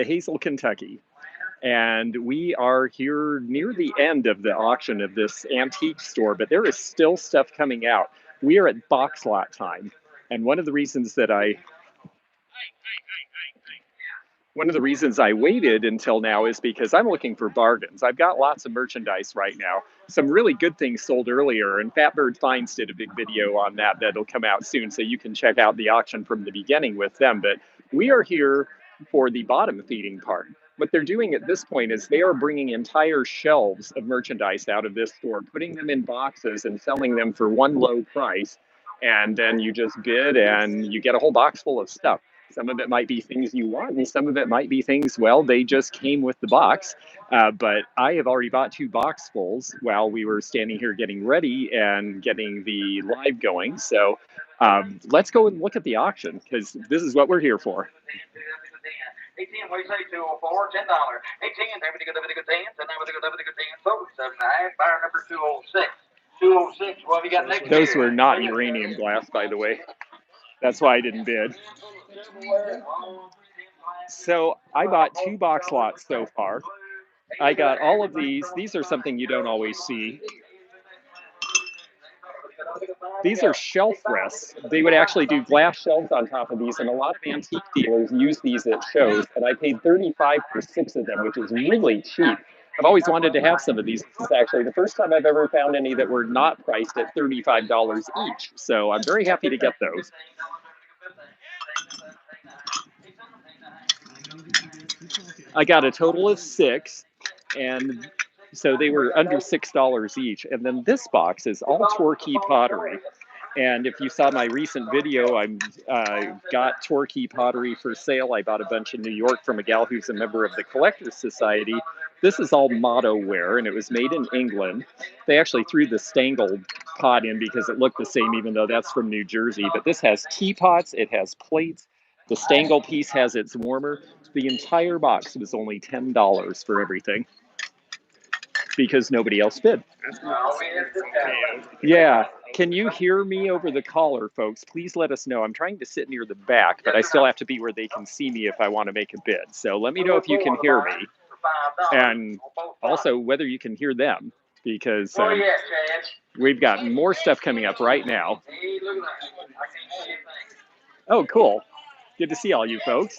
Hazel, Kentucky. And we are here near the end of the auction of this antique store, but there is still stuff coming out. We are at box lot time. And one of the reasons I waited until now is because I'm looking for bargains. I've got lots of merchandise right now. Some really good things sold earlier, and Fatbird Finds did a big video on that that'll come out soon, so you can check out the auction from the beginning with them. But we are here for the bottom feeding part. What they're doing at this point is they are bringing entire shelves of merchandise out of this store, putting them in boxes and selling them for one low price. And then you just bid and you get a whole box full of stuff. Some of it might be things you want, and some of it might be things, well, they just came with the box. But I have already bought 2 boxfuls while we were standing here getting ready and getting the live going. So let's go and look at the auction, because this is what we're here for. 18, what do you say, 204, $10. 18, everything good, 10, 10, everything good, 10, so 79, buyer number 206. 206, what have you got next? Those were not uranium glass, by the way. That's why I didn't bid. So I bought 2 box lots so far. I got all of these. These are something you don't always see. These are shelf rests. They would actually do glass shelves on top of these, and a lot of antique dealers use these at shows, and I paid $35 for 6 of them, which is really cheap. I've always wanted to have some of these. This is actually the first time I've ever found any that were not priced at $35 each, so I'm very happy to get those. I got a total of 6, and so they were under $6 each. And then this box is all Torquay pottery. And if you saw my recent video, I got Torquay pottery for sale. I bought a bunch in New York from a gal who's a member of the Collectors Society. This is all motto ware, and it was made in England. They actually threw the Stangle pot in because it looked the same, even though that's from New Jersey. But this has teapots, it has plates. The Stangle piece has its warmer. The entire box was only $10 for everything, because nobody else bid. Yeah, can you hear me over the caller, folks? Please let us know. I'm trying to sit near the back, but I still have to be where they can see me if I want to make a bid. So let me know if you can hear me, and also whether you can hear them, because we've got more stuff coming up right now. Oh, cool. Good to see all you folks.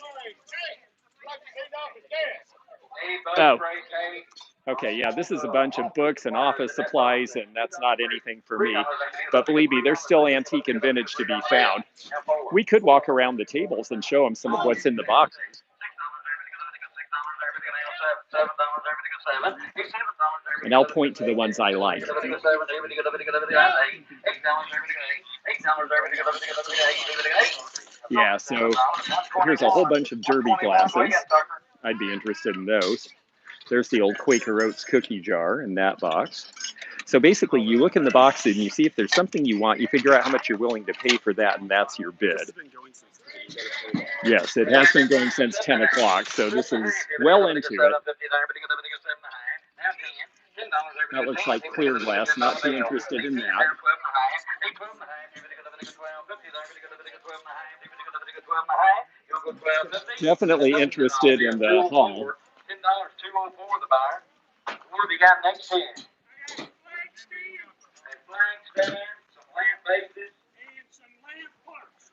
Oh, okay, yeah, this is a bunch of books and office supplies, and that's not anything for me. But believe me, there's still antique and vintage to be found. We could walk around the tables and show them some of what's in the boxes. And I'll point to the ones I like. Yeah, so here's a whole bunch of derby glasses. I'd be interested in those. There's the old Quaker Oats cookie jar in that box. So basically, you look in the box and you see if there's something you want, you figure out how much you're willing to pay for that, and that's your bid. Yes, it has been going since 10 o'clock, so this is well into it. That looks like clear glass, not too interested in that. Definitely interested in the hall. $10, 204 the buyer. What have you got next here? A flag stand, some lamp bases, and some lamp parts.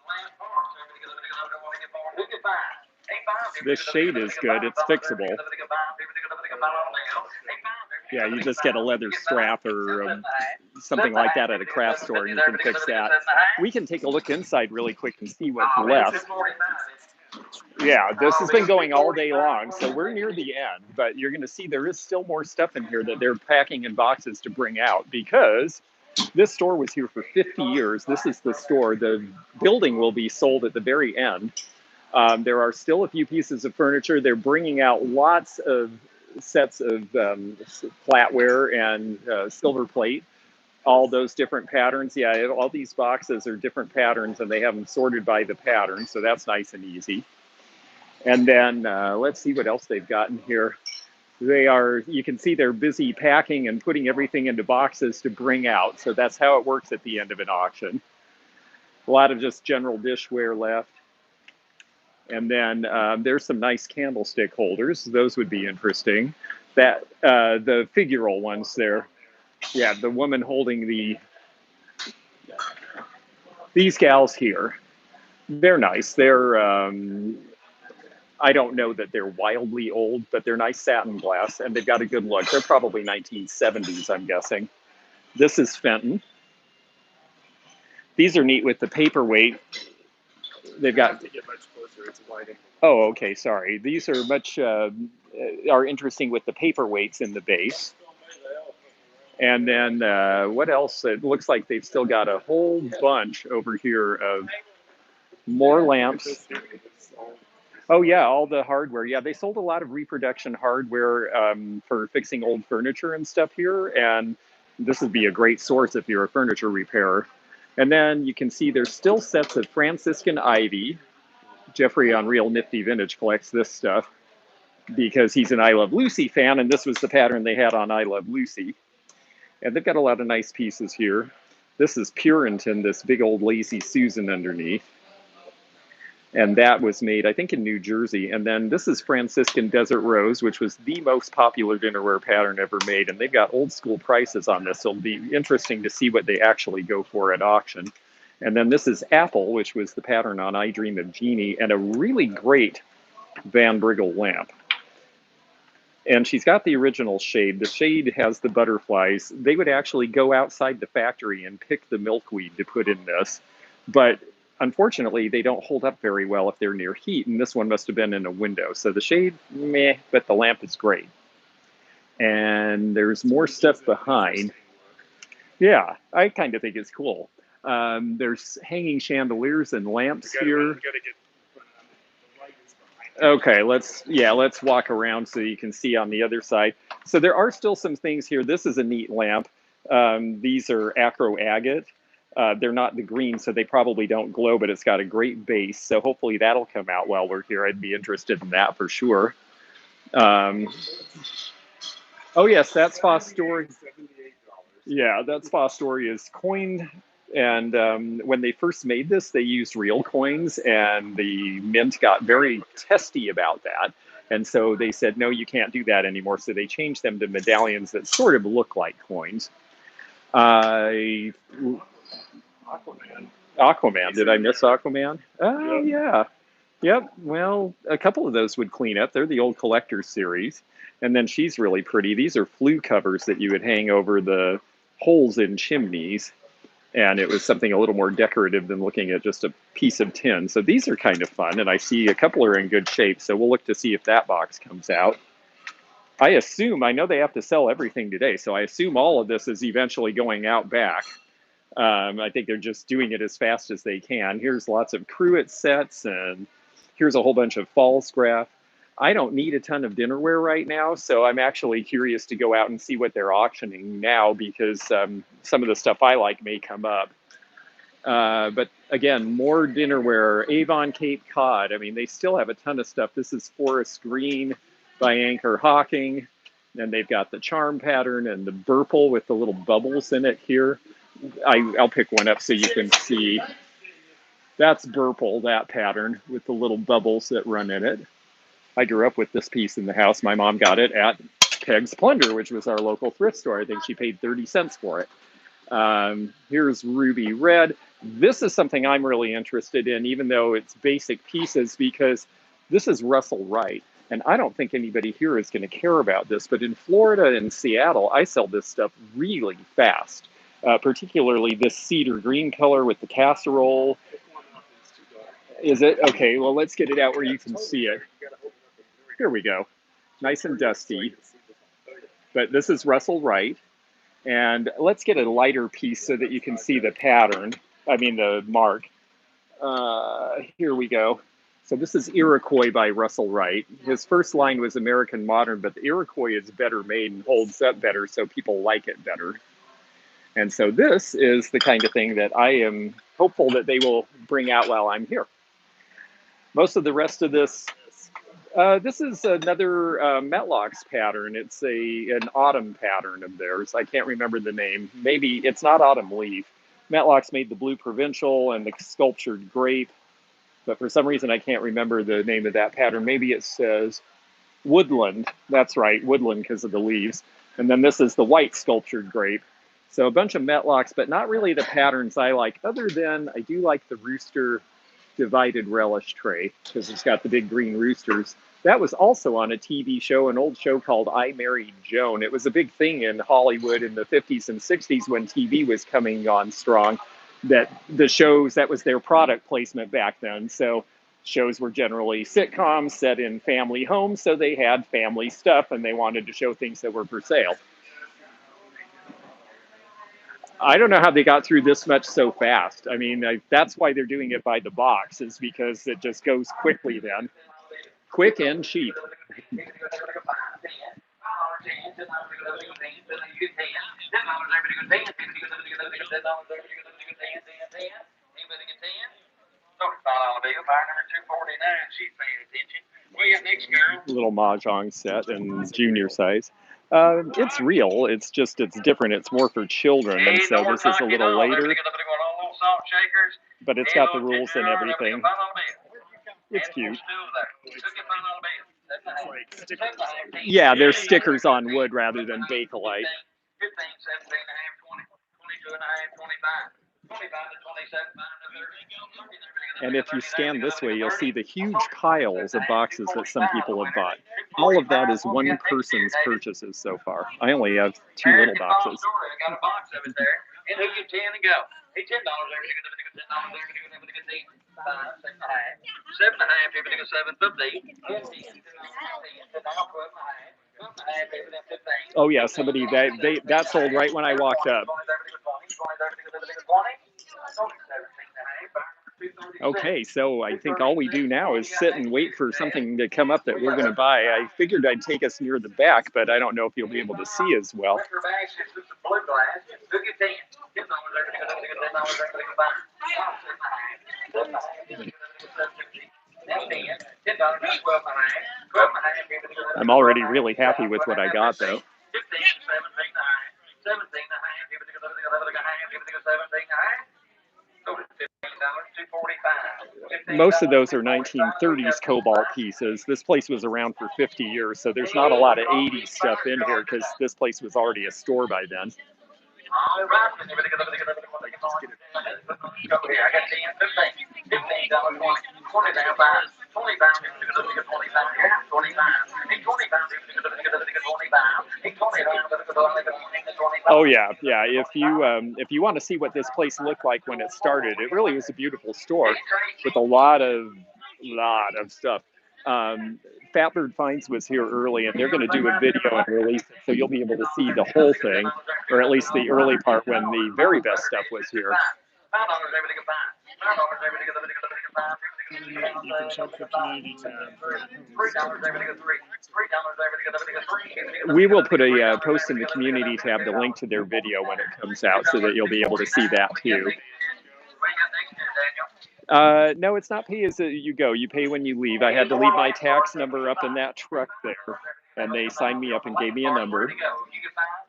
This shade is good. It's fixable. Yeah, you just get a leather strap or something like that at a craft store, and you can fix that. We can take a look inside really quick and see what's left. Yeah, this has been going all day long, so we're near the end, but you're going to see there is still more stuff in here that they're packing in boxes to bring out, because this store was here for 50 years. This is the store. The building will be sold at the very end. There are still a few pieces of furniture. They're bringing out lots of sets of flatware and silver plate, all those different patterns. Yeah, all these boxes are different patterns, and they have them sorted by the pattern, so that's nice and easy. And then let's see what else they've gotten here. You can see they're busy packing and putting everything into boxes to bring out. So that's how it works at the end of an auction. A lot of just general dishware left. And then there's some nice candlestick holders. Those would be interesting. That the figural ones there. Yeah, the woman holding these gals here. They're nice. They're I don't know that they're wildly old, but they're nice satin glass, and they've got a good look. They're probably 1970s, I'm guessing. This is Fenton. These are neat with the paperweight. They've got. To get much closer. It's wide angle. Oh, okay. Sorry. These are much are interesting with the paperweights in the base. And then what else? It looks like they've still got a whole bunch over here of more lamps. Oh yeah, all the hardware. Yeah, they sold a lot of reproduction hardware for fixing old furniture and stuff here, and this would be a great source if you're a furniture repairer. And then you can see there's still sets of Franciscan ivy. Jeffrey on Real Nifty Vintage collects this stuff because he's an I Love Lucy fan, and this was the pattern they had on I Love Lucy. And they've got a lot of nice pieces here. This is Purinton, this big old Lazy Susan underneath. And that was made, I think, in New Jersey. And then this is Franciscan Desert Rose, which was the most popular dinnerware pattern ever made. And they've got old school prices on this, so it'll be interesting to see what they actually go for at auction. And then this is Apple, which was the pattern on I Dream of Jeannie, and a really great Van Briggle lamp. And she's got the original shade. The shade has the butterflies. They would actually go outside the factory and pick the milkweed to put in this. But unfortunately, they don't hold up very well if they're near heat, and this one must have been in a window. So the shade, meh, but the lamp is great. And there's more stuff behind. Yeah, I kind of think it's cool. There's hanging chandeliers and lamps here. Okay, let's walk around so you can see on the other side. So there are still some things here. This is a neat lamp. These are acro agate. They're not the green, so they probably don't glow, but it's got a great base. So hopefully that'll come out while we're here. I'd be interested in that for sure. Oh yes, that's Fostoria. Yeah, that's Fostoria's coin. And when they first made this, they used real coins, and the mint got very testy about that. And so they said, no, you can't do that anymore. So they changed them to medallions that sort of look like coins. Aquaman. Did I miss Aquaman? Oh, yeah. Yep. Well, a couple of those would clean up. They're the old collector's series. And then she's really pretty. These are flue covers that you would hang over the holes in chimneys. And it was something a little more decorative than looking at just a piece of tin. So these are kind of fun, and I see a couple are in good shape, so we'll look to see if that box comes out. I know they have to sell everything today, so I assume all of this is eventually going out back. I think they're just doing it as fast as they can. Here's lots of cruet sets, and here's a whole bunch of Falstaff. I don't need a ton of dinnerware right now, so I'm actually curious to go out and see what they're auctioning now, because some of the stuff I like may come up. But again, more dinnerware. Avon Cape Cod. I mean, they still have a ton of stuff. This is Forest Green by Anchor Hawking. And they've got the charm pattern and the burple with the little bubbles in it here. I'll pick one up so you can see. That's burple, that pattern, with the little bubbles that run in it. I grew up with this piece in the house. My mom got it at Peg's Plunder, which was our local thrift store. I think she paid 30 cents for it. Here's Ruby Red. This is something I'm really interested in, even though it's basic pieces, because this is Russell Wright. And I don't think anybody here is going to care about this, but in Florida and Seattle, I sell this stuff really fast, particularly this cedar green color with the casserole. Is it? Okay, well, let's get it out where you can see it. Here we go. Nice and dusty. But this is Russell Wright. And let's get a lighter piece so that you can see the pattern. I mean, the mark. Here we go. So this is Iroquois by Russell Wright. His first line was American Modern, but the Iroquois is better made and holds up better, so people like it better. And so this is the kind of thing that I am hopeful that they will bring out while I'm here. Most of the rest of this, this is another Metlocks pattern. It's an autumn pattern of theirs. I can't remember the name. Maybe it's not Autumn Leaf. Metlocks made the Blue Provincial and the Sculptured Grape. but for some reason I can't remember the name of that pattern. Maybe it says woodland. That's right, woodland because of the leaves. And then this is the white sculptured grape. So a bunch of metlocks, but not really the patterns I like, other than I do like the rooster divided relish tray because it's got the big green roosters. That was also on a TV show, an old show called I Married Joan. It was a big thing in Hollywood in the 50s and 60s when TV was coming on strong, that the shows, that was their product placement back then. So shows were generally sitcoms set in family homes, so they had family stuff and they wanted to show things that were for sale. I don't know how they got through this much so fast. I mean, that's why they're doing it by the box, is because it just goes quickly then. Quick and cheap. Little mahjong set in junior size. It's real. It's just, it's different. It's more for children. And so this is a little later, but it's got the rules and everything. It's cute. Yeah, they're stickers on wood rather than Bakelite. And if you scan this way, you'll see the huge piles of boxes that some people have bought. All of that is one person's purchases so far. I only have 2 little boxes. I got a box of it there. And who get 10 and go? Hey, $10 there. $10 there. 7.5. 7.5. Oh yeah, somebody that sold right when I walked up. Okay, so I think all we do now is sit and wait for something to come up that we're going to buy. I figured I'd take us near the back, but I don't know if you'll be able to see as well. I'm already really happy with what I got, though. Most of those are 1930s cobalt pieces. This place was around for 50 years, so there's not a lot of 80s stuff in here because this place was already a store by then. Oh yeah, yeah. If you want to see what this place looked like when it started, it really was a beautiful store with a lot of stuff. Fatbird Finds was here early, and they're going to do a video and release it, so you'll be able to see the whole thing, or at least the early part when the very best stuff was here. You can check the community tab. We will put a post in the community tab to link to their video when it comes out, so that you'll be able to see that too. No, it's not pay as you go. You pay when you leave. I had to leave my tax number up in that truck there, and they signed me up and gave me a number,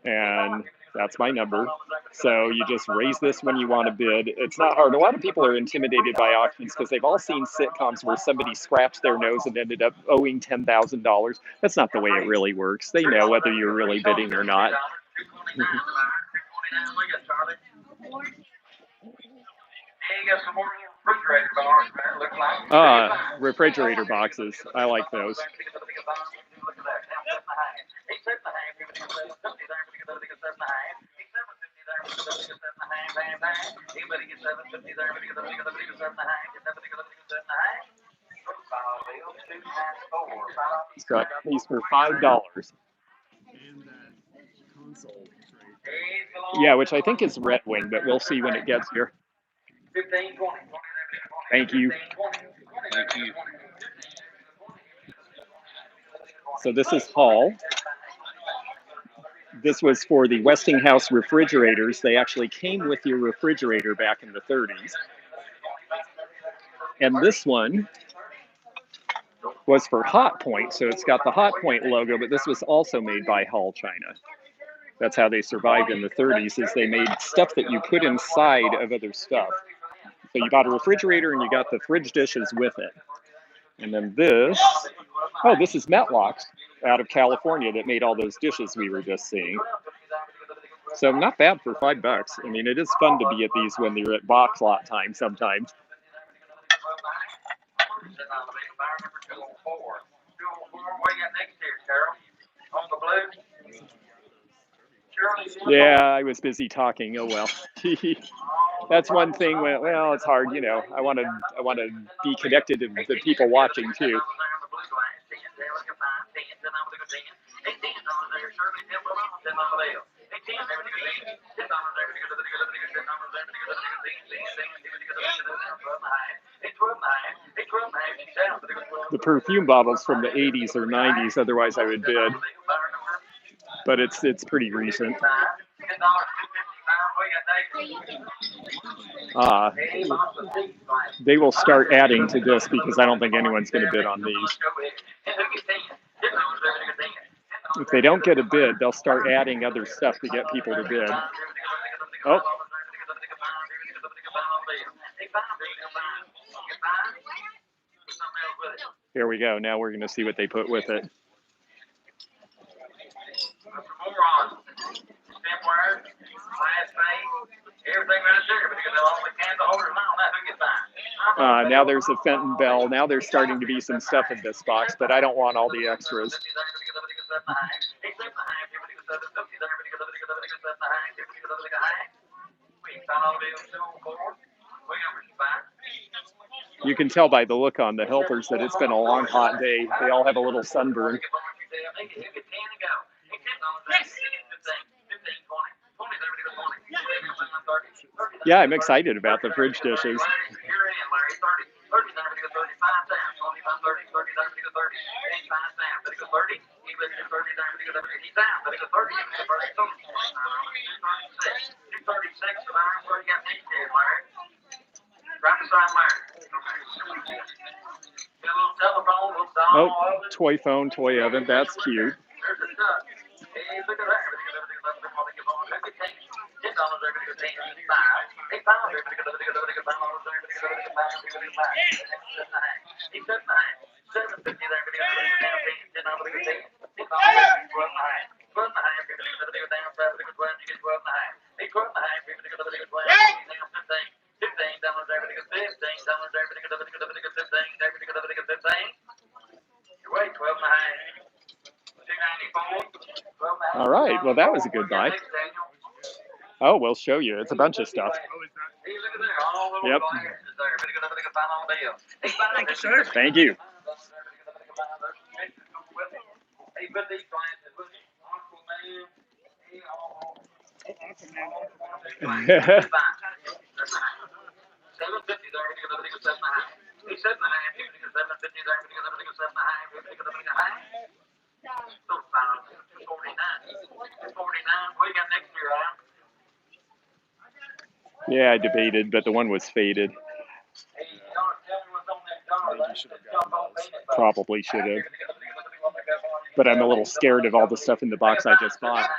and that's my number. So you just raise this when you want to bid. It's not hard. A lot of people are intimidated by auctions because they've all seen sitcoms where somebody scratched their nose and ended up owing $10,000. That's not the way it really works. They know whether you're really bidding or not. Refrigerator boxes. I like those. Got these for $5. Yeah, which I think is Red Wing, but we'll see when it gets here. Thank you. Thank you. So this is Hall. This was for the Westinghouse refrigerators. They actually came with your refrigerator back in the 30s. And this one was for Hot Point. So it's got the Hot Point logo, but this was also made by Hall China. That's how they survived in the 30s, is they made stuff that you put inside of other stuff. So you bought a refrigerator and you got the fridge dishes with it. And then this, oh, this is Metlock out of California that made all those dishes we were just seeing. So not bad for $5. I mean, it is fun to be at these when they're at box lot time sometimes. Yeah, I was busy talking. Oh well. That's one thing. Well, it's hard, you know. I want to be connected to the people watching too. The perfume bottles from the 80s or 90s, otherwise I would bid. But it's pretty recent. They will start adding to this because I don't think anyone's going to bid on these. If they don't get a bid, they'll start adding other stuff to get people to bid. Oh. Here we go. Now we're going to see what they put with it. Now there's a Fenton Bell. Now there's starting to be some stuff in this box, but I don't want all the extras. You can tell by the look on the helpers that it's been a long, hot day. They all have a little sunburn. Yeah, I'm excited about the fridge dishes. Oh, toy phone, toy oven. That's cute. All right, well, that was a good buy. Oh, we'll show you. It's a bunch of stuff. Yep. Thank you, sir. Thank you. Yeah, I debated, but the one was faded. Probably should have. But I'm a little scared of all the stuff in the box I just bought.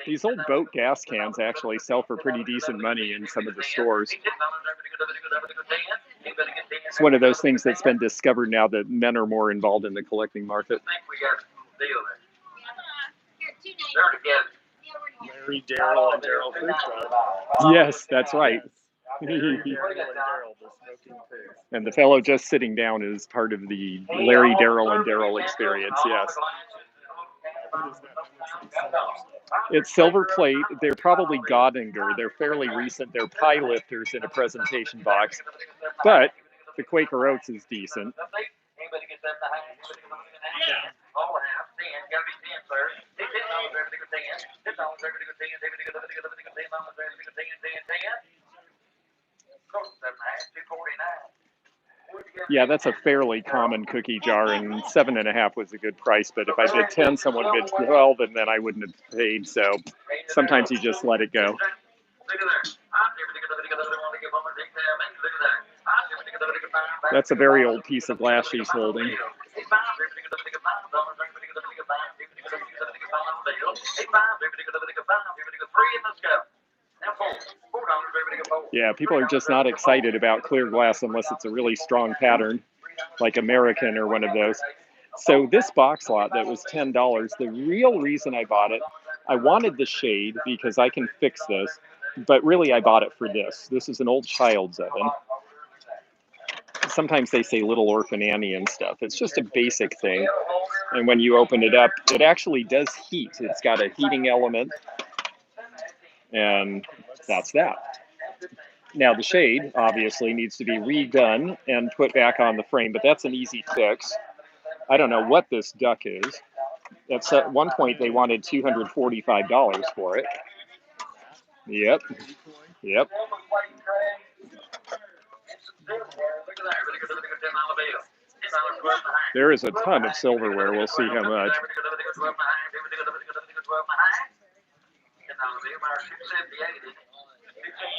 These old boat gas cans actually sell for pretty decent money in some of the stores. It's one of those things that's been discovered now that men are more involved in the collecting market. Larry, Daryl, and Daryl Fruit Truck. Yes, that's right. Larry, Daryl, and Daryl, the smoking pigs. And the fellow just sitting down is part of the Larry, Daryl, and Daryl experience, yes. It's silver plate. They're probably Godinger. They're fairly recent. They're pie lifters in a presentation box. But the Quaker Oats is decent. Yeah, that's a fairly common cookie jar, and 7.5 was a good price. But if I bid 10, someone bid 12, and then I wouldn't have paid. So sometimes you just let it go. That's a very old piece of glass she's holding. bill. 8.5, everybody go, 5, everybody go 3 in the scale. Now $4, everybody go 4. Yeah, people are just not excited about clear glass unless it's a really strong pattern, like American or one of those. So this box lot that was $10, the real reason I bought it, I wanted the shade because I can fix this, but really I bought it for this. This is an old child's oven. Sometimes they say Little Orphan Annie and stuff. It's just a basic thing. And when you open it up, it actually does heat. It's got a heating element. And that's that. Now the shade obviously needs to be redone and put back on the frame, but that's an easy fix. I don't know what this duck is. At one point they wanted $245 for it. Yep. Yep. There is a ton of silverware. We'll see how much.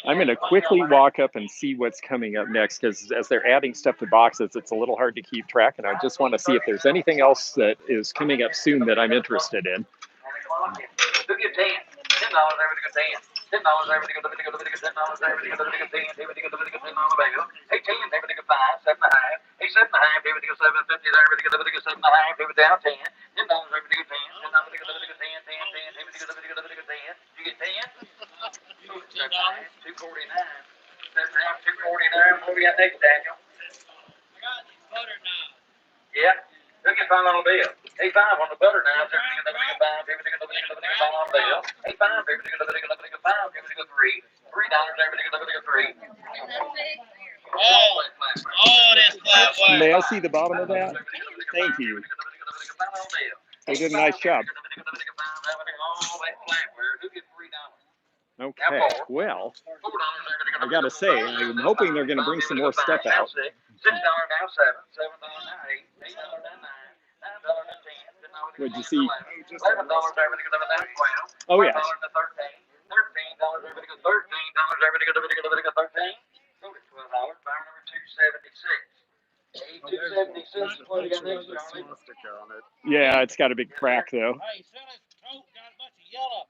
I'm going to quickly walk up and see what's coming up next, because as they're adding stuff to boxes, it's a little hard to keep track, and I just want to see if there's anything else that is coming up soon that I'm interested in. $10, everybody go, $10, everybody go, $10, everybody go, $10, everybody go, $10, everybody go, $10 bill. 18, everybody go 5, 7.5, 8, 7.5, everybody go 7.50, everybody go 7.5, everybody down 10, $10, everybody go 10, $10, everybody go 10, 10, 10, everybody go 10. You get 10? 249, 7.5, 249. What we got next, Daniel? I got these butter knives. Yeah. Look at $5 bill. 8.5 on the butter knives. Everybody go 5, everybody go $5 bill. 8.5, everybody go 5, everybody go 3. $3, everybody go 3. Oh, this flatware. May I see the bottom of that? Thank you. They did a nice job. Okay, well, I gotta say, I'm hoping they're gonna bring some more stuff out. $6 now, 7. $7 now, 8. $8 now, 9. $9 now, 10. What'd you see? $11, everybody go 12. Oh, yeah. $13. $13, everybody go 13. Everybody go 13. Go to $12. Bar number 276. 276 is what we got next, Charlie. Yeah, it's got a big crack though. Hey, son, this coat got a bunch of yellow.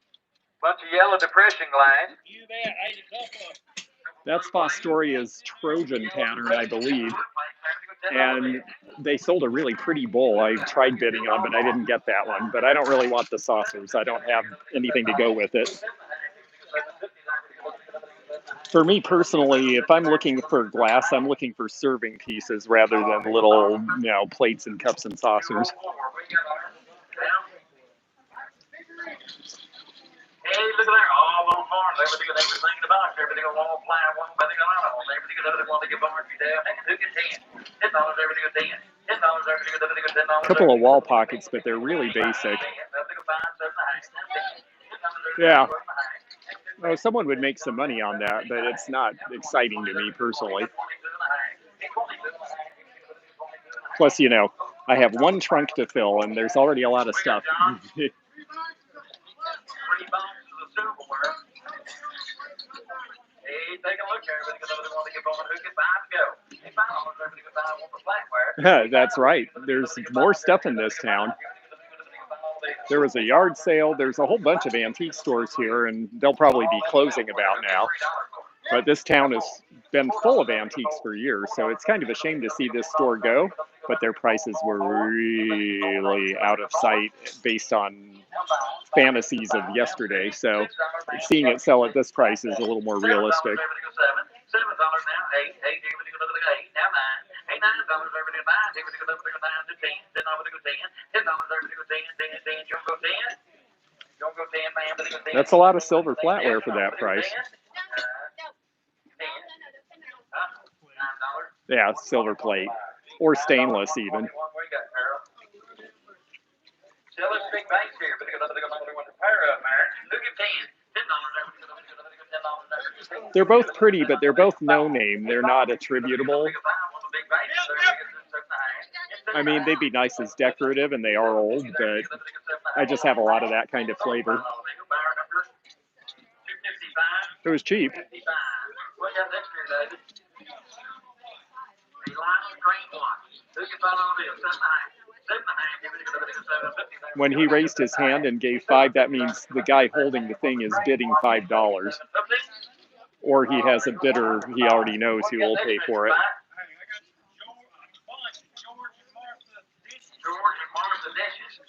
Bunch of yellow depression glass. You bet. Hey, a couple of That's Fostoria's Trojan pattern, I believe. And they sold a really pretty bowl I tried bidding on, but I didn't get that one. But I don't really want the saucers. I don't have anything to go with it. For me personally, if I'm looking for glass, I'm looking for serving pieces rather than little, plates and cups and saucers. Hey, look at there, all on farm. Everybody got everything in the box. Everybody got one fly, one everybody got out on. Everybody got other one to get barn you down. Who get 10? $10, everybody got 10. $10, everybody got $10. A couple of wall pockets, but they're really basic. Yeah. Well, someone would make some money on that, but it's not exciting to me personally. Plus, I have one trunk to fill, and there's already a lot of stuff. Hey, take a look here. Everybody got another one to get on. Who get 5 go? Hey, $5, everybody got 5 on the flatware. That's right. There's more stuff in this town. There was a yard sale. There's a whole bunch of antique stores here, and they'll probably be closing about now. But this town has been full of antiques for years, so it's kind of a shame to see this store go. But their prices were really out of sight based on fantasies of yesterday. So seeing it sell at this price is a little more realistic. $7 now, 8. 8, everybody got another 8. Now 9. Hey, $9, everybody got 9. Everybody got 9 to 10. $10, everybody got 10. $10, everybody got 10. 10. You don't go 10. You don't go 10, man. Everybody got 10. That's a lot of silver flatware for that price. Yeah, silver plate. Or stainless even. They're both pretty, but they're both no-name. They're not attributable. I mean, they'd be nice as decorative, and they are old, but I just have a lot of that kind of flavor. It was cheap. When he raised his hand and gave 5, that means the guy holding the thing is bidding $5. Or he has a bidder he already knows who will pay for it. George and Martha dishes.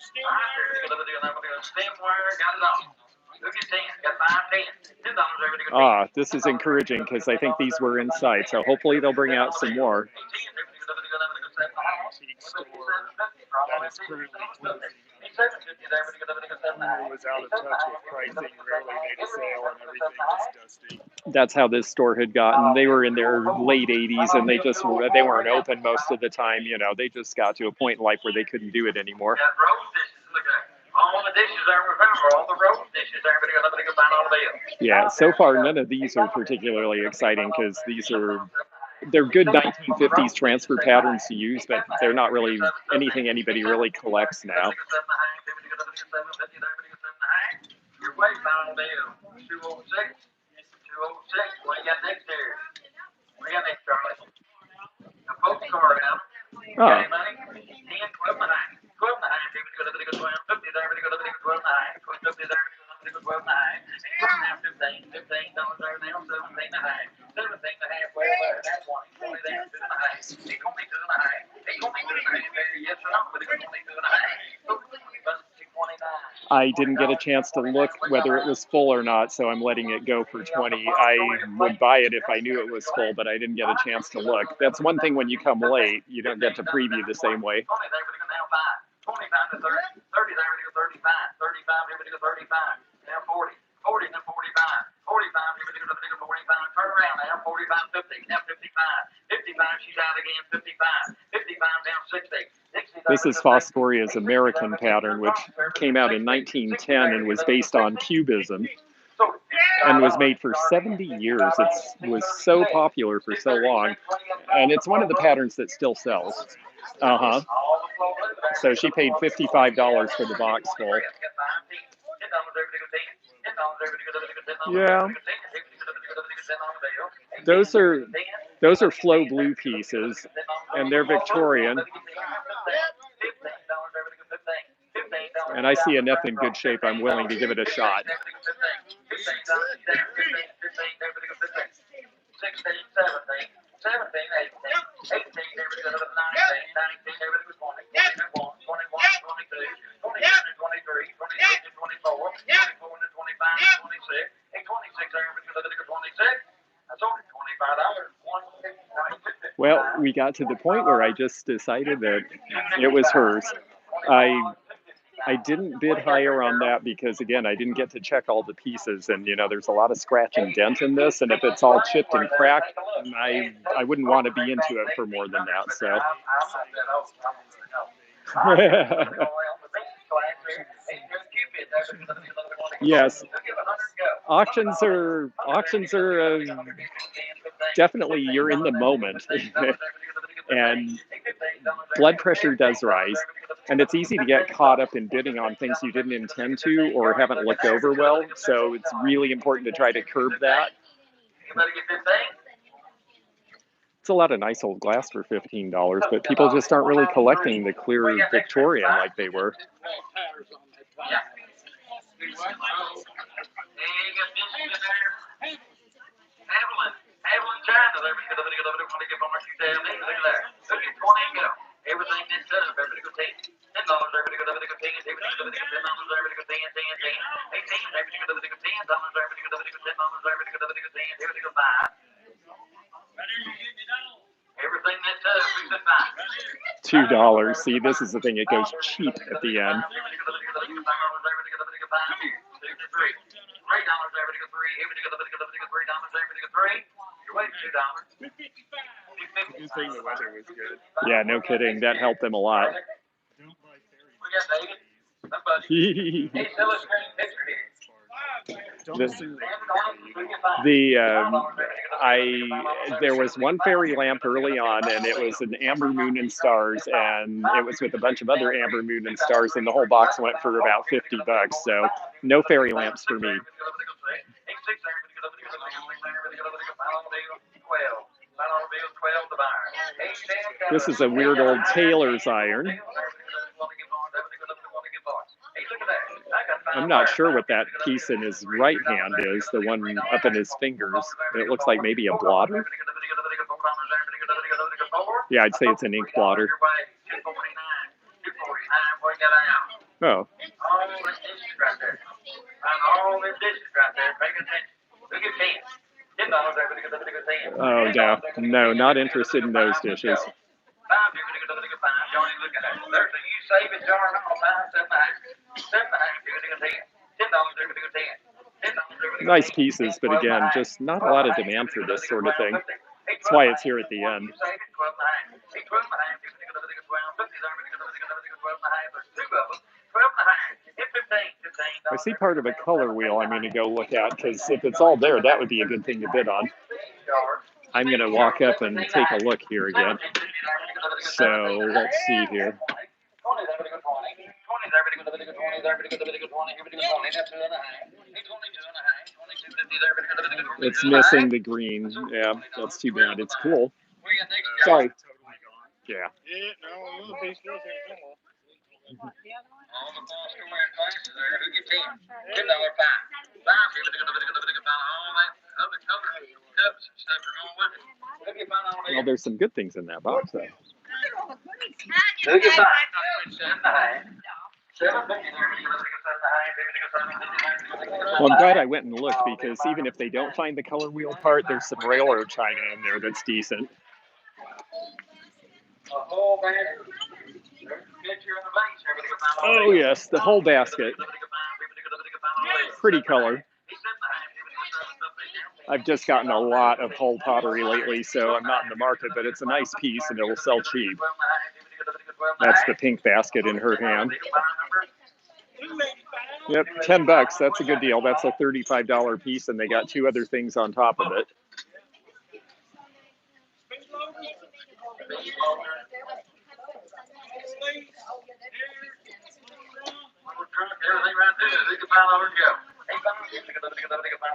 Stemware, got it all. Look at 10, got 5 10. $10 every day. Ah, this is encouraging because I think these were inside, so hopefully they'll bring out some more. Antique store that is currently closing. Who was out of touch with pricing, rarely made a sale, and everything was dusty. That's how this store had gotten. They were in their late 80s and they weren't open most of the time. You know, they just got to a point in life where they couldn't do it anymore. All the dishes there we found were all the roast dishes there, but nobody could find all the bills. Yeah, so far none of these are particularly exciting because they're good 1950s transfer patterns to use, but they're not really anything anybody really collects now. Your way final bill, 206. 206. What you got next here? What you got next, Charlie? A postcard out. Oh. Okay, money? 10, 12 and a half. 12 and a half. People go to the 12. 50 there, but go to the 12 and a half. 50 there, but go to the 12 and a half. 15 there now, 17 and a half. 17 and a half, well, there. That's 20 there, 2 and a half. 22 and a half. 22 and a half there, yes or no, but it's 22 and a half. 229. I didn't get a chance to look whether it was full or not, so I'm letting it go for 20. I would buy it if I knew it was full, but I didn't get a chance to look. That's one thing when you come late, you don't get to preview the same way. 25 to 30, 30 there, we go 35, 35 here, we go 35, now 40, 40 to 45, 45 here, we go 45, turn around now, 45, 50, now 55, 55, she's out again, 55, 55 down 60. This is Foscoria's American pattern, which came out in 1910 and was based on Cubism and was made for 70 years. It was so popular for so long, and it's one of the patterns that still sells. Uh-huh. So she paid $55 for the box full. Yeah. Those are flow blue pieces, and they're Victorian. And I see enough in good shape, I'm willing to give it a shot. 16, 17, 18, 19, 19, 20, 21, 22, 23, 24, 24 to 25, 26, 26 there, 26. I sold it $25. Well, we got to the point where I just decided that it was hers. I didn't bid higher on that because, again, I didn't get to check all the pieces, and there's a lot of scratch and dent in this, and if it's all chipped and cracked, I wouldn't want to be into it for more than that. So. Yes, auctions are definitely, you're in the moment, and blood pressure does rise. And it's easy to get caught up in bidding on things you didn't intend to or haven't looked over well. So it's really important to try to curb that. It's a lot of nice old glass for $15, but people just aren't really collecting the clear Victorian like they were. Hazel, China, there we go. Look at 20 go. Everything that's up, everybody go $10. Everybody go $10. Everybody go $10. Everybody go $10. 18. Everybody go $10. Everybody go $10. Everybody go $10. Everybody go $5. Everything that's up, we said $5. $2. See, this is the thing; it goes cheap at the end. Everybody go $5 here. $3. $3. Everybody go $3. Everybody go $3. Everybody go $3. You're waiting $2. Good thing the weather was good. Yeah, no kidding. That helped them a lot. We got David. Somebody. Hey, tell us a picture here. There was one fairy lamp early on, and it was an amber moon and stars, and it was with a bunch of other amber moon and stars, and the whole box went for about $50. So no fairy lamps for me. This is a weird old tailor's iron. I'm not sure what that piece in his right hand is, the one up in his fingers. It looks like maybe a blotter. Yeah, I'd say it's an ink blotter. Oh. Oh, yeah. No, not interested in those dishes. Nice pieces, but again, just not a lot of demand for this sort of thing. That's why it's here at the end. I see part of a color wheel I'm going to go look at, because if it's all there, that would be a good thing to bid on. I'm going to walk up and take a look here again. So let's see here. It's missing the green. Yeah, that's too bad. It's cool. Sorry. Yeah. Well, there's some good things in that box, though. Well, I'm glad I went and looked, because even if they don't find the color wheel part, there's some railroad china in there that's decent. Oh, yes, the whole basket. Pretty color. I've just gotten a lot of whole pottery lately, so I'm not in the market, but it's a nice piece and it will sell cheap. That's the pink basket in her hand. Yep, $10. That's a good deal. That's a $35 piece, and they got two other things on top of it.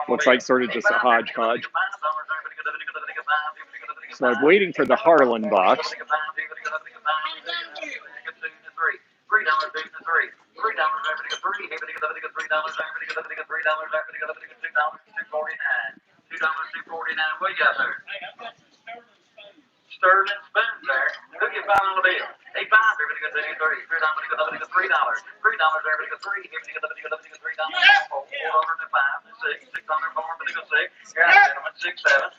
Looks like sort of just a hodgepodge. So I'm waiting for the Harlan box. Sterling spoons there. Who can find on the bill? $8, everybody goes $3. $3, everybody goes $3. $3, everybody goes $3. Everybody goes $3. $405, $6, $604, everybody goes $6. Yeah, gentlemen, $6, $7. $7,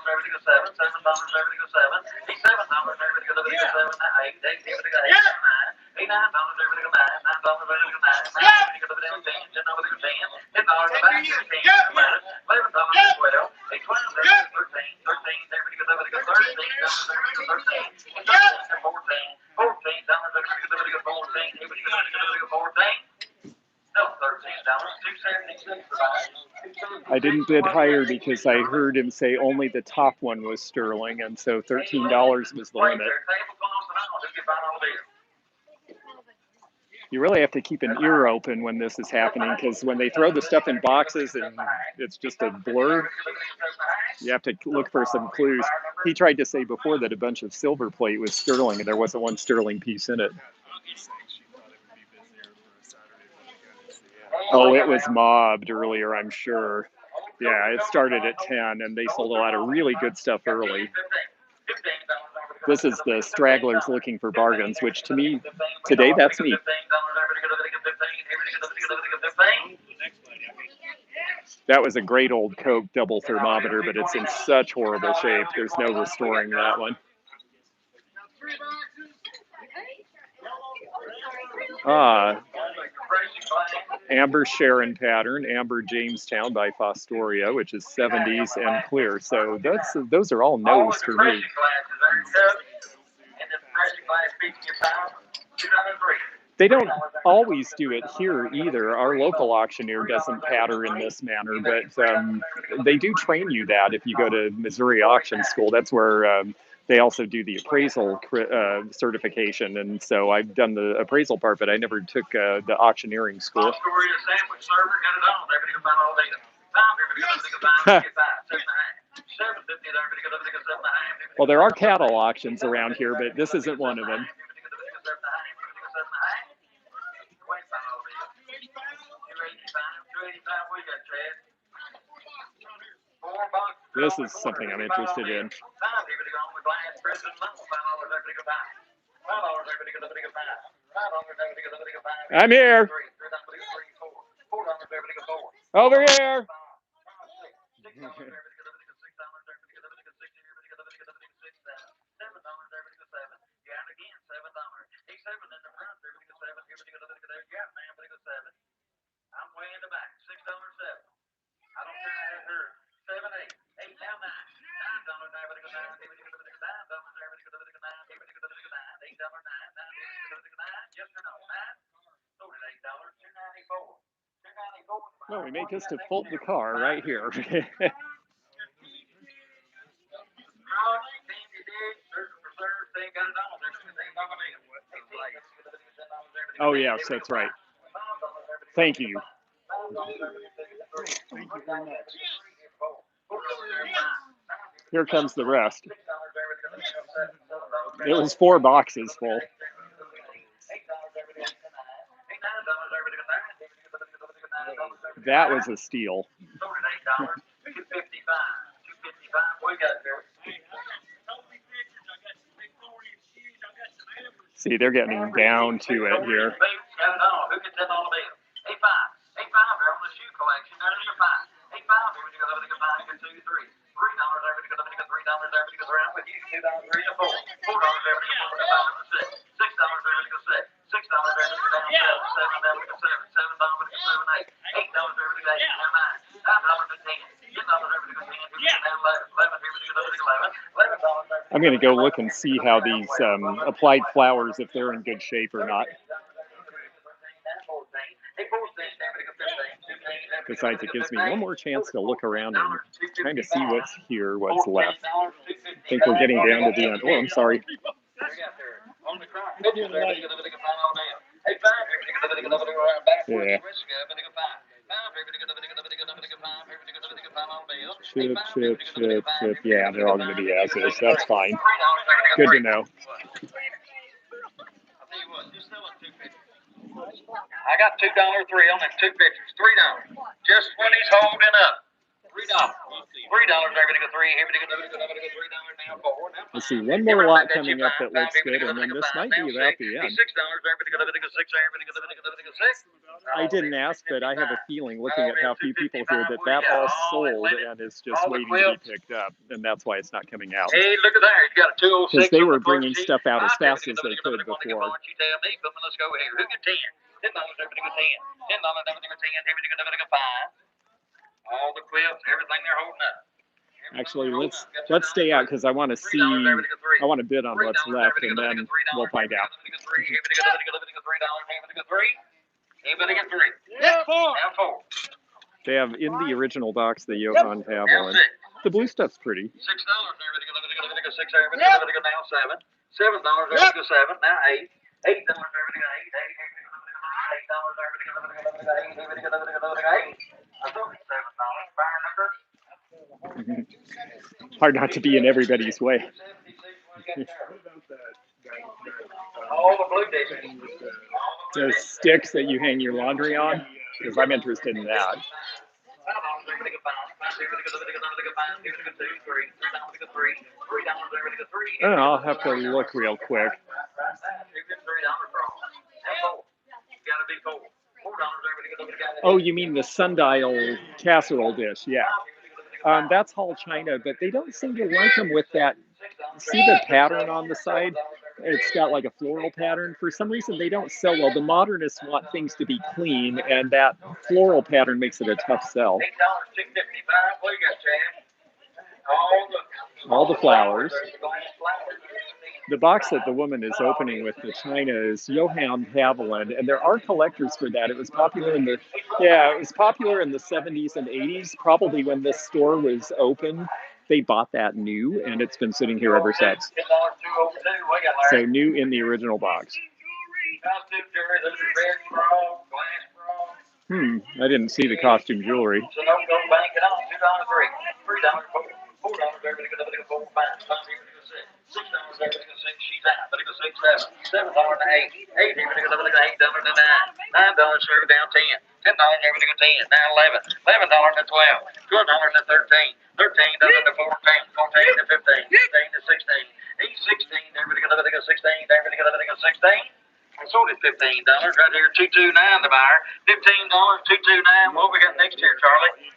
everybody goes $7. $7, everybody goes $7. $7, everybody goes $7. $8, everybody goes $8. $9, everybody goes $9. $9, everybody goes $9. $9, everybody goes $9. $10, everybody goes $10. $10, $10, $10, $11, $12. $12, everybody goes 13. 13, everybody goes 13. I didn't bid higher because I heard him say only the top one was sterling, and so $13 was the limit. You really have to keep an ear open when this is happening, because when they throw the stuff in boxes and it's just a blur, you have to look for some clues. He tried to say before that a bunch of silver plate was sterling, and there wasn't one sterling piece in it. Oh, it was mobbed earlier, I'm sure. Yeah, it started at 10, and they sold a lot of really good stuff early. This is the stragglers looking for bargains, which to me, today, that's me. That was a great old Coke double thermometer, but it's in such horrible shape. There's no restoring that one. Amber Sharon pattern, Amber Jamestown by Fostoria, which is 70s and clear. So those are all no's for me. They don't always do it here either. Our local auctioneer doesn't patter in this manner, but they do train you that if you go to Missouri Auction School. That's where they also do the appraisal certification. And so I've done the appraisal part, but I never took the auctioneering school. Well, there are cattle auctions around here, but this isn't one of them. This is something I'm interested in. I'm here. Over here. I'm way in the back. $6.07. I don't care how it hurt. 7, 8. 8 now 9. $9 $9. Yes or no? 9. So did $8. $2.94. $2.94. Well, we may just have pulled the car right here. Oh, yes, that's right. Thank you. Thank you very much. Here comes the rest. It was 4 boxes full. That was a steal. See, they're getting down to it here. Who gets in on the bill? 8.5. 8.5 there on the shoe collection. There's a 5. 8.5 here. You got to 5. You got 2, 3. $3 there. You got $3 there. You got around with you. $2, 3 to 4. $4 there. You got 5 to 6. $6 there. You got 6. $6 there. You got down 7. $7 there. You got 7. $7 there. You got 7, 8. $8 there. You got 8. Now 9. $9 to 10. $10 there. You got 10. You got 11. 11 here. You got 11. $11 there. I'm going to go look and see how these applied flowers, if they're in good shape or not. Besides, it gives me one more chance to look around and kind of see what's here, what's left. I think we're getting down to the end. Oh, I'm sorry. Yeah. Chip. Yeah, they're all going to be as is. That's fine. Good to know. I got $2.03 on them 2 pictures. $3. Just when he's holding up. $3. $3 every to 3. Every to $3 now 4. Let's see, one more lot coming up that looks good, and then this might be about the end. $6 every to 6. I didn't ask, but I have a feeling, looking at how few people here, that all sold and is just waiting to be picked up, and that's why it's not coming out. Hey, look at there. He's got a 206. Because they were bringing stuff out as fast as they could before. Let's go here. Who get 10? $10 every to 10. $10 every to 10. Every to 5. All the clips, everything they're holding up. Actually, let's stay out because I want to see. I want to bid on what's left, and then we'll find out. Anybody get 3? Yeah, 4. Now 4. They have in the original box the Johann Havel. The blue stuff's pretty. $6 every to 6. Every to now 7. $7 every to 7. Now 8. $8 every to 8. $8 every to 8. I told you $7. Fire number. Hard not to be in everybody's way. All the blue dishes. The sticks that you hang your laundry on, because I'm interested in that. I'll have to look real quick. Oh, you mean the sundial casserole dish? Yeah. That's Hall China, but they don't seem to like them with that. See the pattern on the side? It's got like a floral pattern. For some reason, they don't sell well. The modernists want things to be clean, and that floral pattern makes it a tough sell. All the flowers. The box that the woman is opening with the china is Johann Haviland, and there are collectors for that. It was popular in the 70s and 80s, probably when this store was open. They bought that new, and it's been sitting here ever since. So new in the original box. I didn't see the costume jewelry. $6 everybody go 6. She's out. Everybody go 6, 7. $7 to 8. 8 everybody go $8 to 9. $9 serve down 10. $10 everybody go 10. Now 11. $11 to 12. $12 to 13. $13 to 14. $14 to 15. $15 to 16. $16 everybody go 16. Everybody go 16. I sold it $15 right here. 229 the buyer. $15. 229. What we got next here, Charlie?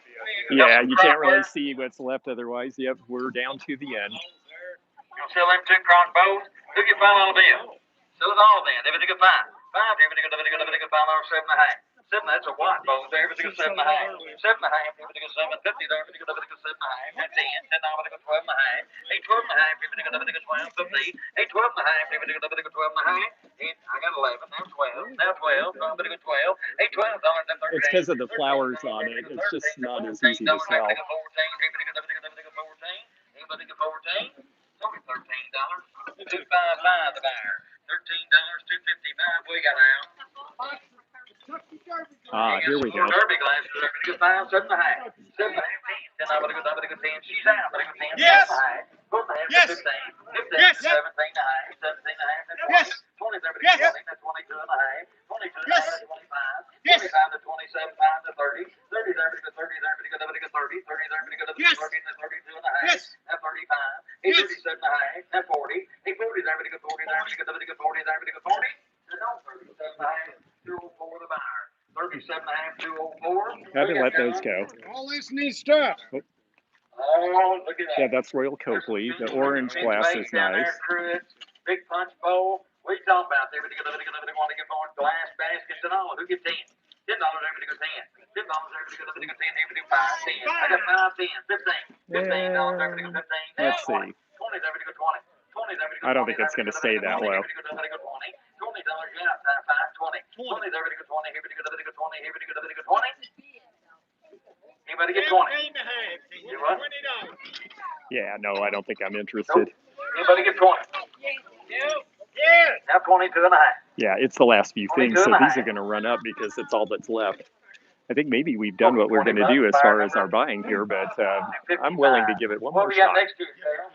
Yeah, you can't really see what's left otherwise. Yep, we're down to the end. You'll sell them 2 crossbows. Who get $5 bill? Sell it all then. Everybody go 5. 5. Everybody go $5. $7.5. 7. That's a white bow. Everybody go 7.5. 7.5. Everybody go 7. $50. Everybody go 7.5. That's 10. $10 go 12.5. 8. 12.5. Everybody go 12. 15. 8. 12.5. Everybody go 12.5. And I got 11. Now 12. Now 12. Everybody go 12. 8. $12. Now 13. It's because of the flowers on it. It's just not as easy to sell. Everybody go 14. Anybody go 14? Only $13. 255 the buyer. $13. 255. We got out. Ah, here we go. Derby glasses. Everybody go 5. 7.5. 7.5. 10. Then I'm gonna go 10. She's out. I'm gonna go 10. Yes. 4.5. Yes. 15. 15. Yes. 17.5. 17.5. Yes. 20. Everybody Yes. go 20. That's 22.5. 22.5. 25. Yes. 25 to 27. 5 to 30. 30. Everybody go 30. Everybody go 30. 30. Everybody go 30. Yes. 30. That's 32.5. Yes. That's 35. Yes. 37.5. That's 40. 40. Everybody go 40. Everybody go 40. Everybody go 40. No, 37.5. 204 the buyer. 37.5. 204. Haven't let those go. All this neat stuff. Oh, look at that. Yeah, that's Royal Copley. The orange glass is nice. Big punch bowl. What are you talking about? Everybody want to get more glass baskets and all. Who gets 10? $10. Everybody go 10. $10. Everybody go 10. Everybody go 5. 10. I got 5. 10. 15. $15. Everybody go 15. Let's see. 20. Everybody go 20. 20. Everybody go 20. I don't think it's going to stay that low. Everybody go 20. $20. Yeah, 5. 20. 20. Everybody go 20. Everybody go 20. Everybody go 20. Anybody get 20? You what? Yeah, no, I don't think I'm interested. Anybody get 20? Now 22.5. Yeah, it's the last few things, so these are going to run up because it's all that's left. I think maybe we've done what we're going to do as far as our buying here, but I'm willing to give it one What more we got shot. next to you, Sarah?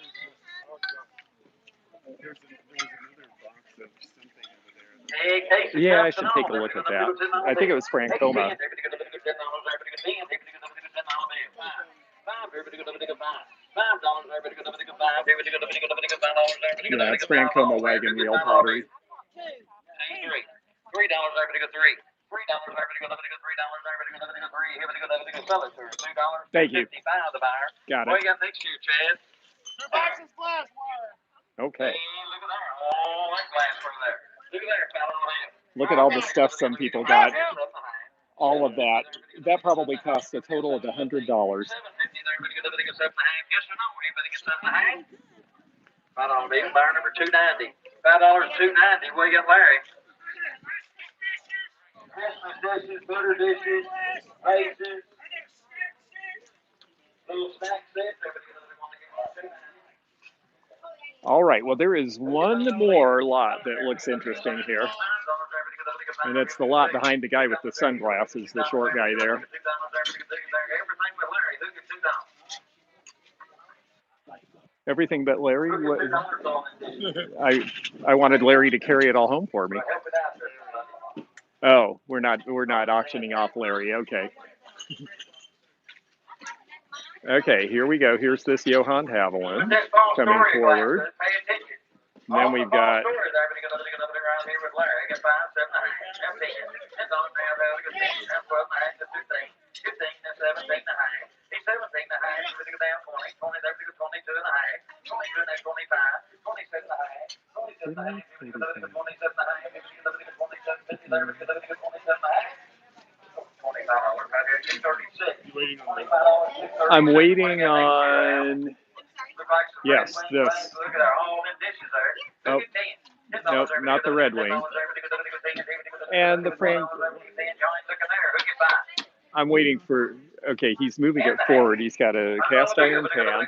There's another box of something over there. Yeah, I should take a look at that. I think it was Francoma. Yeah, it's Francoma wagon wheel pottery. $3. Everybody go 3. $3. Everybody go $3. Everybody go 3. Everybody go sell it, sir. $2. Thank you. 55 the buyer. Got What it. you got next to you, Chad? Okay. Hey, look at there. Oh, that glass over there. Look at there, fella on him. Look at all the stuff some people got. All of that. That probably cost a total of $100. $7.50 there. Everybody go 7.5. Yes or no? Anybody get 7.5? $5 bill. Buyer number 290. $5 290. What you got, Larry? Christmas dishes, butter dishes, vases, little snack sets. Everybody want to get one. All right. Well, there is one more lot that looks interesting here. And it's the lot behind the guy with the sunglasses, the short guy there. Everything but Larry? I wanted Larry to carry it all home for me. Oh, we're not auctioning off Larry. Okay. Okay, here we go. Here's this Johann Haviland coming forward. And then we've got I'm waiting on, yes, this. Oh, nope, not the Red Wing. And the Frank, I'm waiting for, okay, he's moving it forward. He's got a cast iron pan.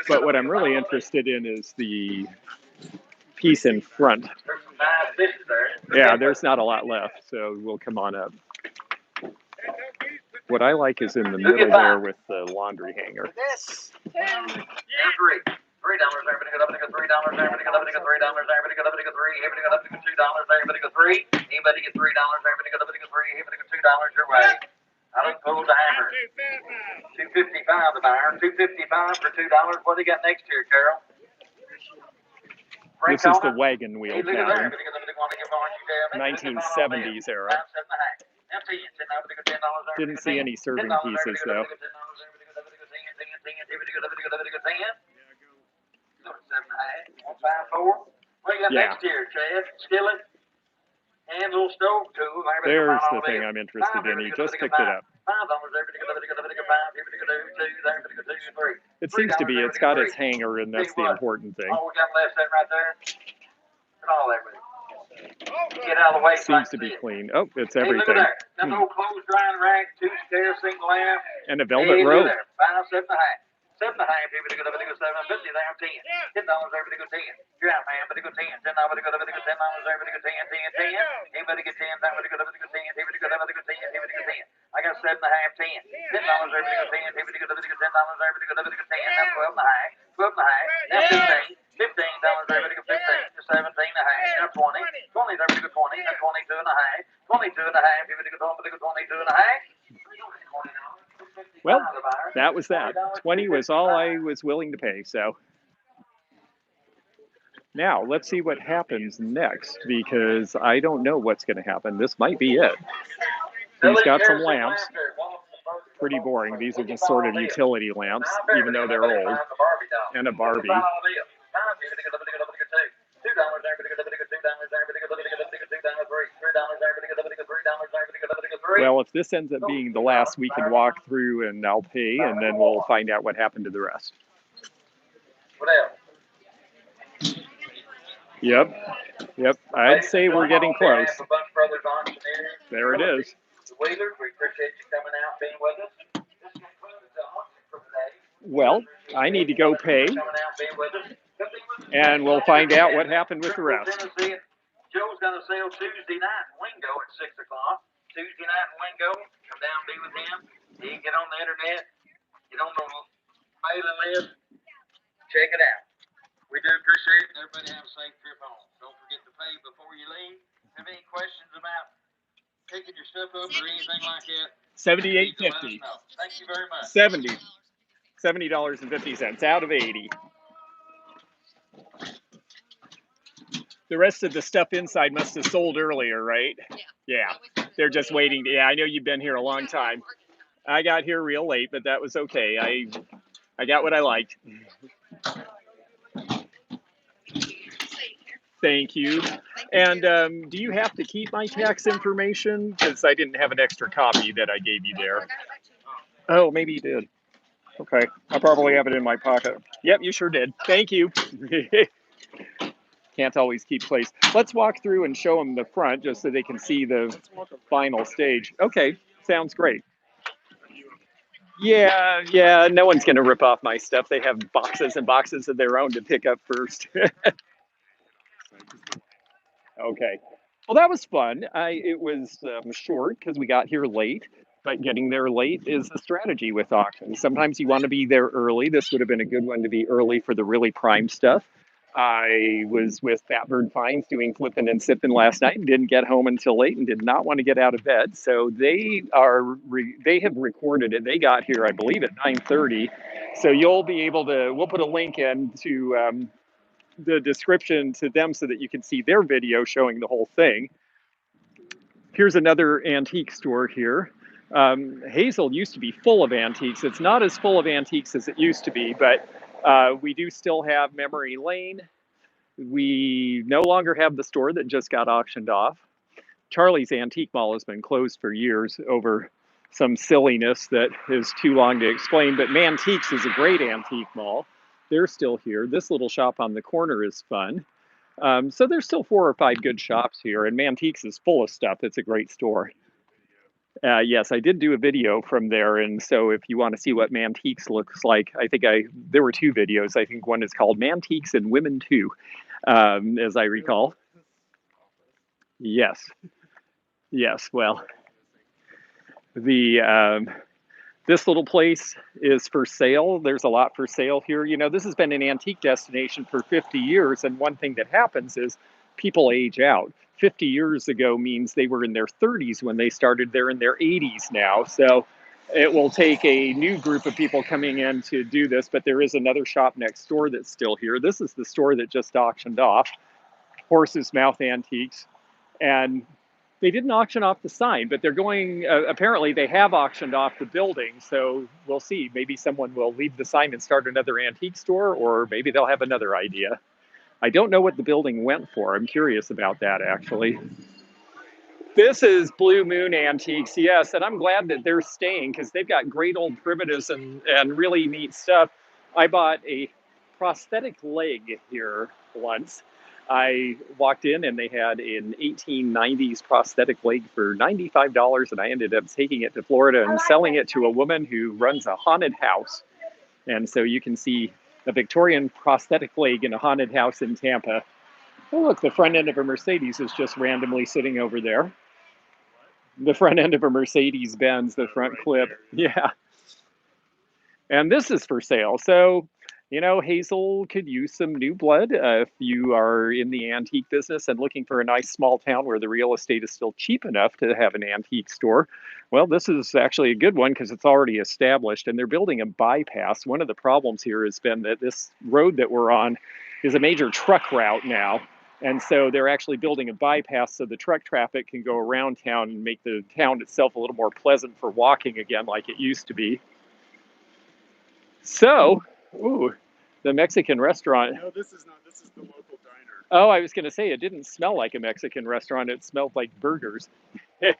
But what I'm really interested in is the piece in front. Yeah, there's not a lot left, so we'll come on up. What I like is in the middle there with the laundry hanger. $3. $3. $3 there, but it got up to $3 there, but it got up to $3 there, but it got up to $3, but it got up to $2 there, but it got $3. Anybody get $3 there, but it got up to $3, but it got $2 your way. I done pulled the hammer. $2.55 the buyer. $2.55 for $2. What do you got next year, Carol? This is the wagon wheel pattern, 1970s era. Didn't see any serving pieces though. What do you got next year, Chad? Skillet? Handle, stove, tool. There's the thing I'm interested in. He just picked it up. It seems to be. It's got its hanger, and that's the important thing. Oh, we got left that right there. Look at all that. Get out of the way. Seems to be clean. Oh, it's Hey, look at everything. that. That's old clothes drying rack, 2 stairs, single lamp. And a velvet rope. 5, 7.5. 7.5, people to go to $7.50 there, 10. $10 there, but it go 10. You're out, man, but it go 10. $10, but it go $10 there, but it go 10, 10, 10. Anybody get 10, that would go $10, anybody go $10, anybody go 10. I got 7.5, 10. $10 there, but it go 10, anybody go $10 there, but it go $10. That's 12 and a half. 12 and a half. Now 15. $15 there, but it go 15. To 17 and a half. Now 20. 20 there, but it go 20. Now 22 and a half. 22 and a half. Anybody go 22 and a half. Well, that was that. 20 was all I was willing to pay, so. Now, let's see what happens next, because I don't know what's going to happen. This might be it. He's got some lamps. Pretty boring. These are just sort of utility lamps, even though they're old. And a Barbie. Well, if this ends up being the last, we can walk through and I'll pay, and then we'll find out what happened to the rest. What else? Yep. I'd say we're getting close. There it is. The Wheelers, we appreciate you coming out, being with us. This concludes the auction for today. Well, I need to go pay, Coming out, being with us. and we'll find out what happened with the rest. Joe's going to sell Tuesday night in Wingo at 6 o'clock. Tuesday night in Wingo. Come down and be with him. He can get on the internet, get on the mailing list, check it out. We do appreciate it. Everybody have a safe trip home. Don't forget to pay before you leave. Have any questions about picking your stuff up or anything like that? $78.50. Thank you very much. $70.50 out of 80. The rest of the stuff inside must have sold earlier, right? Yeah. They're just waiting. Yeah, I know you've been here a long time. I got here real late, but that was okay. I got what I liked. Thank you. And do you have to keep my tax information? Because I didn't have an extra copy that I gave you there. Oh, maybe you did. Okay. I probably have it in my pocket. Yep, you sure did. Thank you. Can't always keep place. Let's walk through and show them the front just so they can see the final stage. Okay, sounds great. Yeah, no one's going to rip off my stuff. They have boxes and boxes of their own to pick up first. Okay. Well, that was fun. It was short because we got here late, but getting there late is a strategy with auctions. Sometimes you want to be there early. This would have been a good one to be early for the really prime stuff. I was with Fatbird Finds doing flipping and sipping last night and didn't get home until late and did not want to get out of bed. So they have recorded it. They got here, I believe, at 9:30. So you'll be able to, we'll put a link in to the description to them so that you can see their video showing the whole thing. Here's another antique store here. Hazel used to be full of antiques. It's not as full of antiques as it used to be, but we do still have Memory Lane. We no longer have the store that just got auctioned off. Charlie's Antique Mall has been closed for years over some silliness that is too long to explain, but Mantiques is a great antique mall. They're still here. This little shop on the corner is fun. So there's still 4 or 5 good shops here, and Mantiques is full of stuff. It's a great store. Yes, I did do a video from there, and so if you want to see what Mantiques looks like, I think there were 2 videos. I think one is called Mantiques and Women Too, as I recall. Yes, well, the This little place is for sale. There's a lot for sale here. You know, this has been an antique destination for 50 years, and one thing that happens is people age out. 50 years ago means they were in their 30s when they started. They're in their 80s now. So it will take a new group of people coming in to do this, but there is another shop next door that's still here. This is the store that just auctioned off, Horse's Mouth Antiques. And they didn't auction off the sign, but they're going, apparently they have auctioned off the building. So we'll see. Maybe someone will leave the sign and start another antique store, or maybe they'll have another idea. I don't know what the building went for. I'm curious about that, actually. This is Blue Moon Antiques, yes, and I'm glad that they're staying because they've got great old primitives and really neat stuff. I bought a prosthetic leg here once. I walked in and they had an 1890s prosthetic leg for $95, and I ended up taking it to Florida and selling it to a woman who runs a haunted house. And so you can see a Victorian prosthetic leg in a haunted house in Tampa. Oh, look, the front end of a Mercedes is just randomly sitting over there. The front end of a Mercedes Benz, the front clip. Yeah. And this is for sale. So, you know, Hazel could use some new blood if you are in the antique business and looking for a nice small town where the real estate is still cheap enough to have an antique store. Well, this is actually a good one because it's already established and they're building a bypass. One of the problems here has been that this road that we're on is a major truck route now. And so they're actually building a bypass so the truck traffic can go around town and make the town itself a little more pleasant for walking again like it used to be. So, ooh, the Mexican restaurant. No, this is not. This is the local diner. Oh, I was going to say it didn't smell like a Mexican restaurant. It smelled like burgers. Yeah, and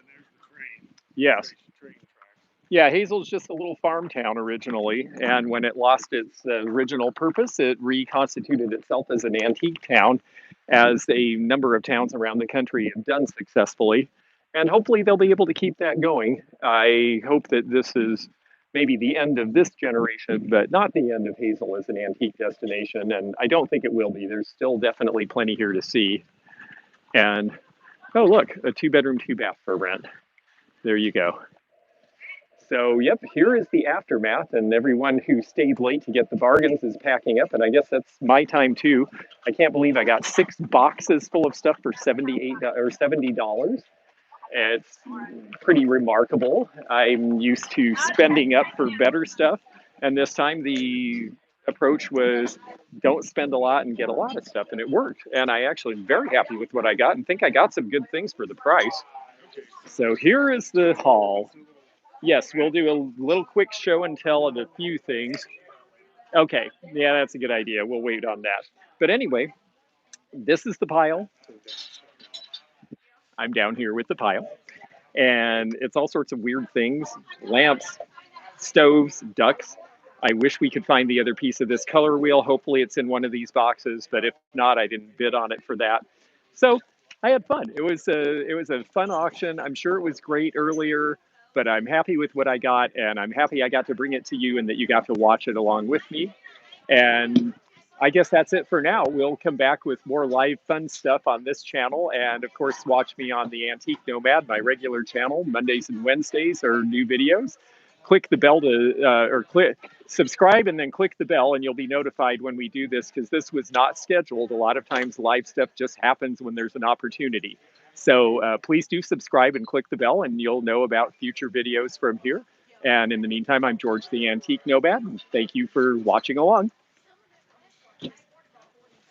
there's the train. Yes. Train tracks. Yeah, Hazel's just a little farm town originally, and when it lost its original purpose, it reconstituted itself as an antique town, as a number of towns around the country have done successfully. And hopefully they'll be able to keep that going. I hope that this is maybe the end of this generation, but not the end of Hazel as an antique destination, and I don't think it will be. There's still definitely plenty here to see. And, oh look, a 2-bedroom, 2-bath for rent. There you go. So, yep, here is the aftermath, and everyone who stayed late to get the bargains is packing up, and I guess that's my time too. I can't believe I got 6 boxes full of stuff for $78 or $70. It's pretty remarkable. I'm used to spending up for better stuff, and this time the approach was don't spend a lot and get a lot of stuff, and it worked. And I actually am very happy with what I got and think I got some good things for the price. So here is the haul. Yes, we'll do a little quick show and tell of a few things. Okay, yeah, that's a good idea. We'll wait on that. But anyway, this is the pile. I'm down here with the pile. And it's all sorts of weird things, lamps, stoves, ducks. I wish we could find the other piece of this color wheel. Hopefully it's in one of these boxes, but if not, I didn't bid on it for that. So I had fun. It was a fun auction. I'm sure it was great earlier, but I'm happy with what I got, and I'm happy I got to bring it to you and that you got to watch it along with me. And I guess that's it for now. We'll come back with more live fun stuff on this channel. And of course, watch me on the Antique Nomad, my regular channel. Mondays and Wednesdays are new videos. Click the bell to, subscribe and then click the bell and you'll be notified when we do this because this was not scheduled. A lot of times live stuff just happens when there's an opportunity. So please do subscribe and click the bell and you'll know about future videos from here. And in the meantime, I'm George the Antique Nomad. Thank you for watching along.